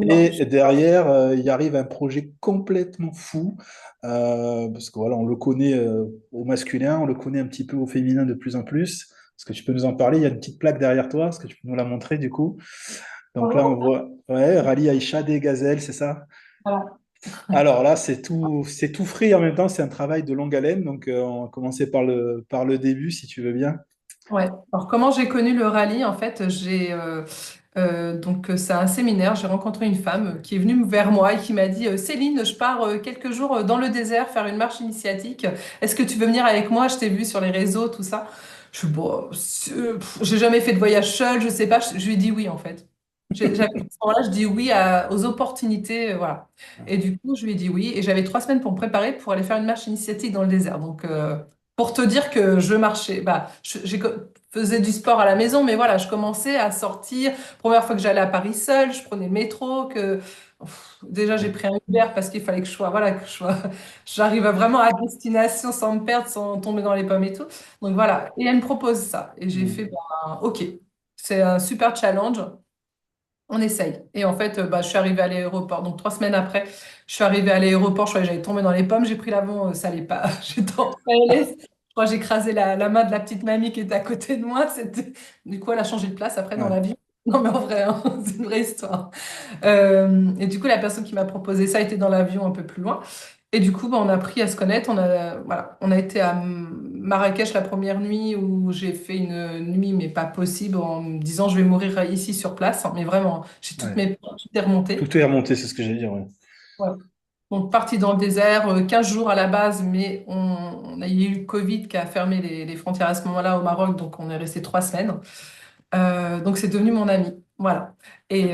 Non, Et derrière, il arrive un projet complètement fou, parce que voilà, on le connaît au masculin, on le connaît un petit peu au féminin de plus en plus. Est-ce que tu peux nous en parler? Il y a une petite plaque derrière toi, est-ce que tu peux nous la montrer du coup? Donc là, on voit, ouais, Rallye Aïcha des gazelles, c'est ça? voilà. Alors là, c'est tout frais en même temps, c'est un travail de longue haleine. Donc on va commencer par le début, si tu veux bien. Ouais. Alors, comment j'ai connu le rallye? En fait, c'est un séminaire. J'ai rencontré une femme qui est venue vers moi et qui m'a dit, Céline, je pars quelques jours dans le désert faire une marche initiatique. Est-ce que tu veux venir avec moi? Je t'ai vu sur les réseaux, tout ça. Je suis bon, j'ai jamais fait de voyage seul, je sais pas. Je lui ai dit oui en fait. À ce moment-là, je dis oui aux opportunités, voilà. Et du coup, je lui ai dit oui. Et j'avais 3 semaines pour me préparer pour aller faire une marche initiatique dans le désert. Pour te dire que je marchais, faisais du sport à la maison, mais voilà, je commençais à sortir. Première fois que j'allais à Paris seule, je prenais le métro, déjà j'ai pris un Uber parce qu'il fallait que j'arrive vraiment à destination sans me perdre, sans tomber dans les pommes et tout. Donc voilà, et elle me propose ça. Et j'ai fait, ok, c'est un super challenge. On essaye. Et en fait, je suis arrivée à l'aéroport. Donc 3 semaines après, je suis arrivée à l'aéroport. Je crois que j'allais tomber dans les pommes. J'ai pris l'avion, ça allait pas. J'étais en PLS. Je crois que j'ai écrasé la main de la petite mamie qui était à côté de moi. Du coup, elle a changé de place après dans Ouais. l'avion. Non, mais en vrai, hein, c'est une vraie histoire. Et du coup, la personne qui m'a proposé ça était dans l'avion un peu plus loin. Et du coup, on a appris à se connaître. On a été à Marrakech la première nuit où j'ai fait une nuit, mais pas possible, en me disant je vais mourir ici sur place. Mais vraiment, j'ai toutes Ouais. mes peurs, tout est remonté. Tout est remonté, c'est ce que j'allais dire. Ouais. Ouais. Donc, parti dans le désert, 15 jours à la base, mais il y a eu le Covid qui a fermé les frontières à ce moment-là au Maroc, donc on est resté 3 semaines. Donc, c'est devenu mon ami. Voilà. Et